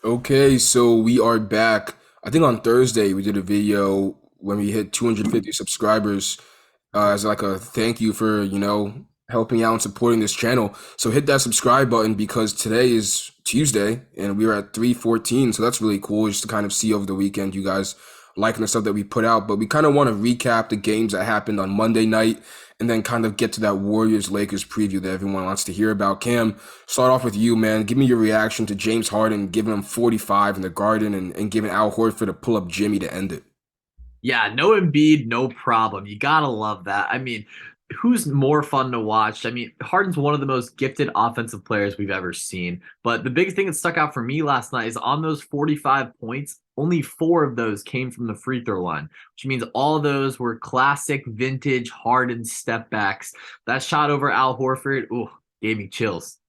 Okay, so we are back. I think on Thursday we did a video when we hit 250 subscribers as like a thank you for, helping out and supporting this channel. So hit that subscribe button because today is Tuesday and we are at 314. So that's really cool just to kind of see over the weekend you guys liking the stuff that we put out. But we kind of want to recap the games that happened on Monday night and then kind of get to that Warriors Lakers preview that everyone wants to hear about. Cam, start off with you, man. Give me your reaction to James Harden giving him 45 in the Garden and giving Al Horford a pull up Jimmy to end it. Yeah, no Embiid, no problem. You gotta love that. I mean, who's more fun to watch? I mean, Harden's one of the most gifted offensive players we've ever seen. But the big thing that stuck out for me last night is on those 45 points, only four of those came from the free throw line, which means all of those were classic vintage Harden step backs. That shot over Al Horford, ooh, gave me chills.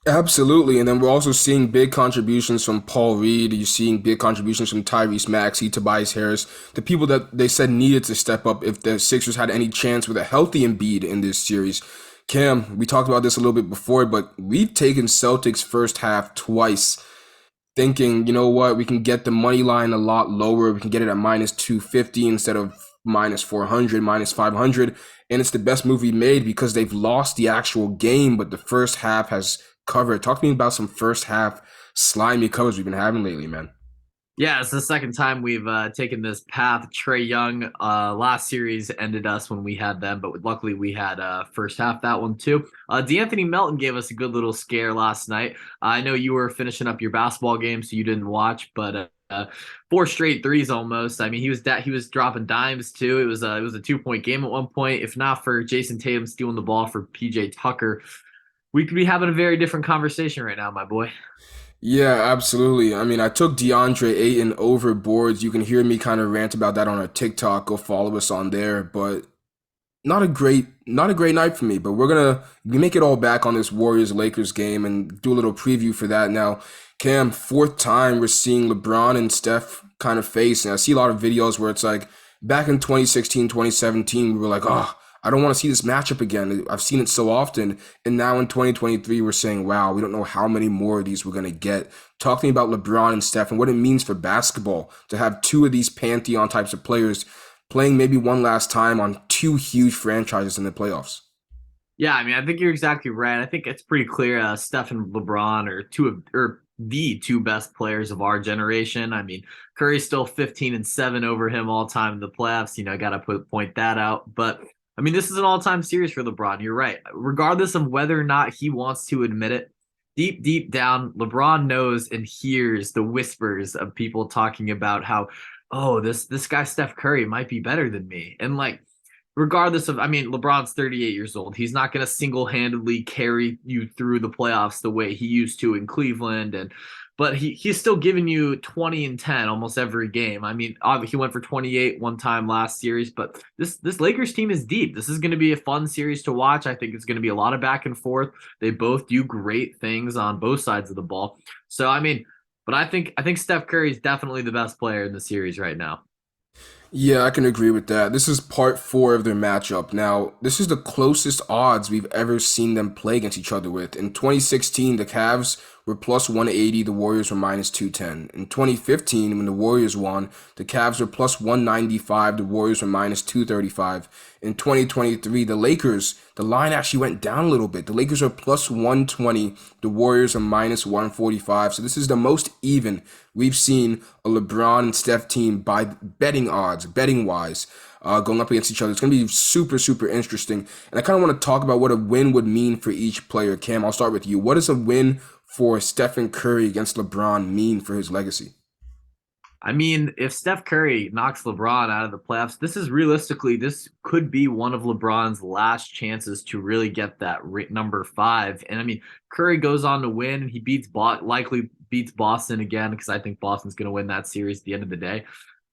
Absolutely. And then we're also seeing big contributions from Paul Reed. You're seeing big contributions from Tyrese Maxey, Tobias Harris, the people that they said needed to step up if the Sixers had any chance with a healthy Embiid in this series. Cam, we talked about this a little bit before, but we've taken Celtics first half twice, thinking, you know what, we can get the money line a lot lower. We can get it at minus 250 instead of minus 400, minus 500. And it's the best move we made because they've lost the actual game, but the first half has covered. Talk to me about some first half slimy covers we've been having lately, man. Yeah, it's the second time we've taken this path. Trey Young, last series ended us when we had them, but luckily we had first half that one too. D'Anthony Melton gave us a good little scare last night. I know you were finishing up your basketball game, so you didn't watch, but four straight threes almost. I mean, he was dropping dimes too. It was a 2 point game at one point. If not for Jason Tatum stealing the ball for PJ Tucker, we could be having a very different conversation right now, my boy. Yeah, absolutely. I mean, I took DeAndre Ayton over boards. You can hear me kind of rant about that on our TikTok. Go follow us on there. But not a great night for me, but we're gonna make it all back on this Warriors Lakers game and do a little preview for that now. Cam, fourth time we're seeing LeBron and Steph kind of face, and I see a lot of videos where it's like back in 2016, 2017, we were like, oh, I don't want to see this matchup again. I've seen it so often. And now in 2023, we're saying, wow, we don't know how many more of these we're gonna get. Talking about LeBron and Steph and what it means for basketball to have two of these pantheon types of players playing maybe one last time on two huge franchises in the playoffs. Yeah, I mean, I think you're exactly right. I think it's pretty clear. Steph and LeBron are two of or the two best players of our generation. I mean, Curry's still 15-7 over him all time in the playoffs. You know, got to point that out. But I mean, this is an all-time series for LeBron. You're right. Regardless of whether or not he wants to admit it, deep down, LeBron knows and hears the whispers of people talking about how, oh, this guy Steph Curry might be better than me, and like regardless of, I mean, LeBron's 38 years old. He's not going to single handedly carry you through the playoffs the way he used to in Cleveland. But he's still giving you 20 and 10 almost every game. I mean, obviously he went for 28 one time last series, but this Lakers team is deep. This is going to be a fun series to watch. I think it's going to be a lot of back and forth. They both do great things on both sides of the ball. So, I mean, but I think Steph Curry is definitely the best player in the series right now. Yeah, I can agree with that. This is part four of their matchup. Now, this is the closest odds we've ever seen them play against each other with. In 2016, the Cavs were plus 180, the Warriors were minus 210. In 2015, when the Warriors won, the Cavs were plus 195, the Warriors were minus 235. In 2023, the Lakers, the line actually went down a little bit. The Lakers are plus 120, the Warriors are minus 145. So this is the most even we've seen a LeBron and Steph team by betting odds, betting wise, going up against each other. It's going to be super, super interesting. And I kind of want to talk about what a win would mean for each player. Cam, I'll start with you. What does a win for Stephen Curry against LeBron mean for his legacy? I mean, if Steph Curry knocks LeBron out of the playoffs, this could be one of LeBron's last chances to really get that number five. And I mean, Curry goes on to win, and he likely beats Boston again because I think Boston's going to win that series at the end of the day.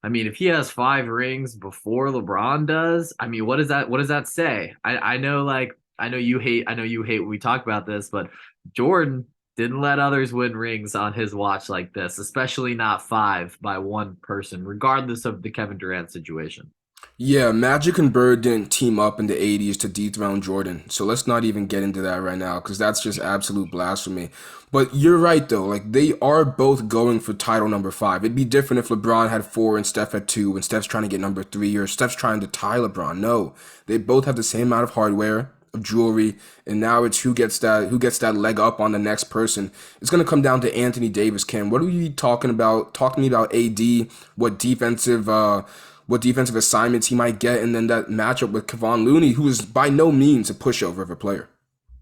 I mean, if he has five rings before LeBron does, I mean, what does that say? I know, like, I know you hate when we talk about this, but Jordan didn't let others win rings on his watch like this, especially not five by one person, regardless of the Kevin Durant situation. Yeah, Magic and Bird didn't team up in the 80s to dethrone Jordan. So let's not even get into that right now because that's just absolute blasphemy. But you're right though, like they are both going for title number 5. It'd be different if LeBron had 4 and Steph had 2 and Steph's trying to get number 3 or Steph's trying to tie LeBron. No. They both have the same amount of hardware, of jewelry, and now it's who gets that leg up on the next person. It's gonna come down to Anthony Davis, Ken. What are we talking about? Talk to me about AD, what defensive assignments he might get, and then that matchup with Kevon Looney, who is by no means a pushover of a player.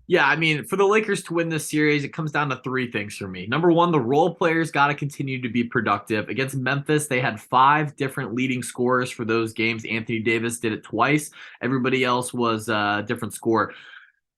Yeah, I mean, for the Lakers to win this series, it comes down to three things for me. Number one, the role players got to continue to be productive. Against Memphis, they had five different leading scorers for those games. Anthony Davis did it twice. Everybody else was a different score.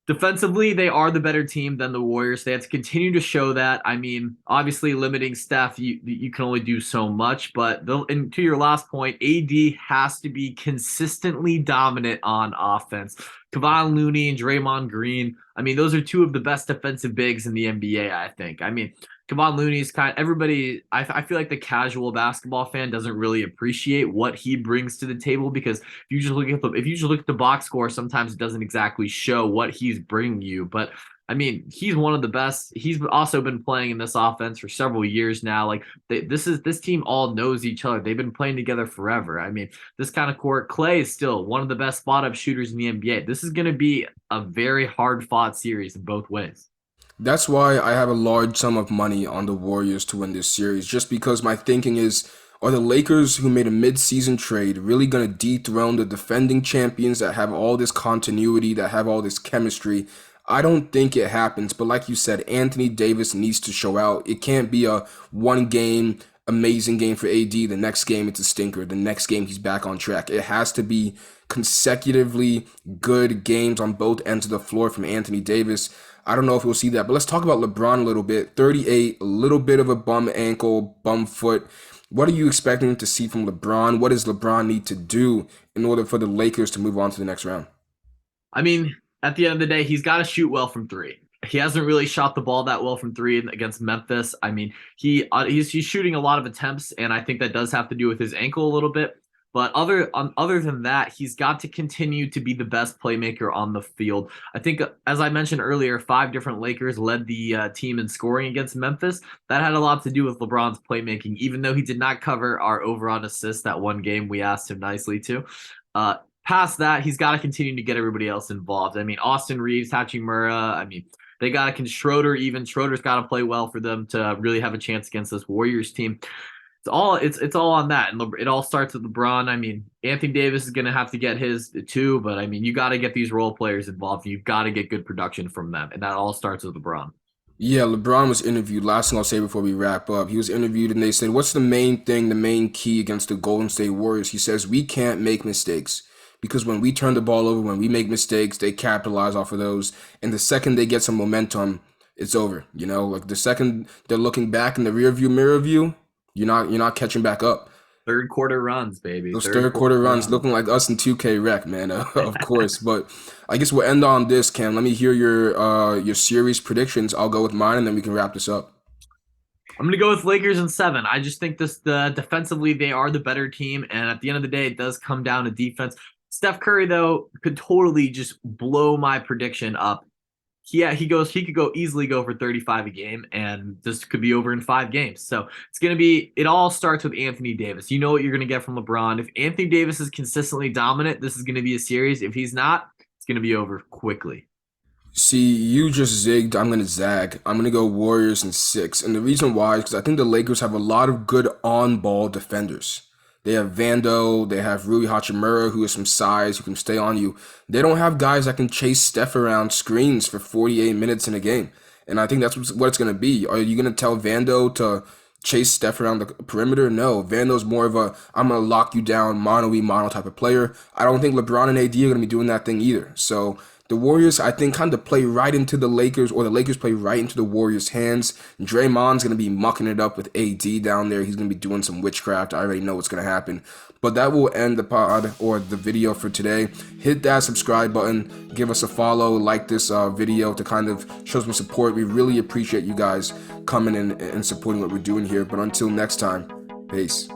Defensively, they are the better team than the Warriors. They have to continue to show that. I mean, obviously, limiting Steph, you can only do so much. But and to your last point, AD has to be consistently dominant on offense. Kevon Looney and Draymond Green. I mean, those are two of the best defensive bigs in the NBA. I think. I mean, Kevon Looney's kind of everybody. I feel like the casual basketball fan doesn't really appreciate what he brings to the table because if you just look at the box score, sometimes it doesn't exactly show what he's bringing you. But I mean, he's one of the best. He's also been playing in this offense for several years now. Like this team all knows each other. They've been playing together forever. I mean, this kind of court, Clay is still one of the best spot up shooters in the NBA. This is going to be a very hard fought series in both ways. That's why I have a large sum of money on the Warriors to win this series, just because my thinking is, are the Lakers who made a mid-season trade really going to dethrone the defending champions that have all this continuity, that have all this chemistry? I don't think it happens, but like you said, Anthony Davis needs to show out. It can't be a one game amazing game for AD, the next game it's a stinker, the next game he's back on track. It has to be consecutively good games on both ends of the floor from Anthony Davis. I don't know if we'll see that, but let's talk about LeBron a little bit. 38, a little bit of a bum ankle, bum foot. What are you expecting to see from LeBron? What does LeBron need to do in order for the Lakers to move on to the next round? I mean, at the end of the day, he's got to shoot well from three. He hasn't really shot the ball that well from three against Memphis. I mean, he's shooting a lot of attempts, and I think that does have to do with his ankle a little bit. But other than that, he's got to continue to be the best playmaker on the field. I think, as I mentioned earlier, five different Lakers led the team in scoring against Memphis. That had a lot to do with LeBron's playmaking, even though he did not cover our over on assists that one game we asked him nicely to. Past that, he's got to continue to get everybody else involved. I mean, Austin Reeves, Hachimura. I mean, they got to Schroeder's got to play well for them to really have a chance against this Warriors team. It's all on that, and it all starts with LeBron. I mean, Anthony Davis is going to have to get his too, but I mean, you got to get these role players involved. You've got to get good production from them, and that all starts with LeBron. Yeah, LeBron was interviewed. Last thing I'll say before we wrap up, he was interviewed and they said, "What's the main thing, the main key against the Golden State Warriors?" He says, "We can't make mistakes because when we turn the ball over, when we make mistakes, they capitalize off of those. And the second they get some momentum, it's over. Like the second they're looking back in the rearview mirror view, you're not catching back up." Third quarter runs, baby. Those Third third quarter quarter runs runs. looking like us in 2K Rec, man, of course. But I guess we'll end on this, Cam. Let me hear your series predictions. I'll go with mine, and then we can wrap this up. I'm gonna go with Lakers in seven. I just think the defensively they are the better team, and at the end of the day, it does come down to defense. Steph Curry though could totally just blow my prediction up. Yeah, he could go easily go for 35 a game, and this could be over in 5 games. So it all starts with Anthony Davis. You know what you're gonna get from LeBron. If Anthony Davis is consistently dominant, this is gonna be a series. If he's not, it's gonna be over quickly. See, you just zigged. I'm gonna zag. I'm gonna go Warriors in 6, and the reason why is because I think the Lakers have a lot of good on-ball defenders. They have Vando, they have Rui Hachimura, who has some size, who can stay on you. They don't have guys that can chase Steph around screens for 48 minutes in a game, and I think that's what it's gonna be. Are you gonna tell Vando to chase Steph around the perimeter? No, Vando's more of a I'm gonna lock you down, mono type of player. I don't think LeBron and AD are gonna be doing that thing either. So. The Warriors, I think, kind of play right into the Lakers, or the Lakers play right into the Warriors' hands. Draymond's going to be mucking it up with AD down there. He's going to be doing some witchcraft. I already know what's going to happen. But that will end the pod or the video for today. Hit that subscribe button. Give us a follow. Like this video to kind of show some support. We really appreciate you guys coming in and supporting what we're doing here. But until next time, peace.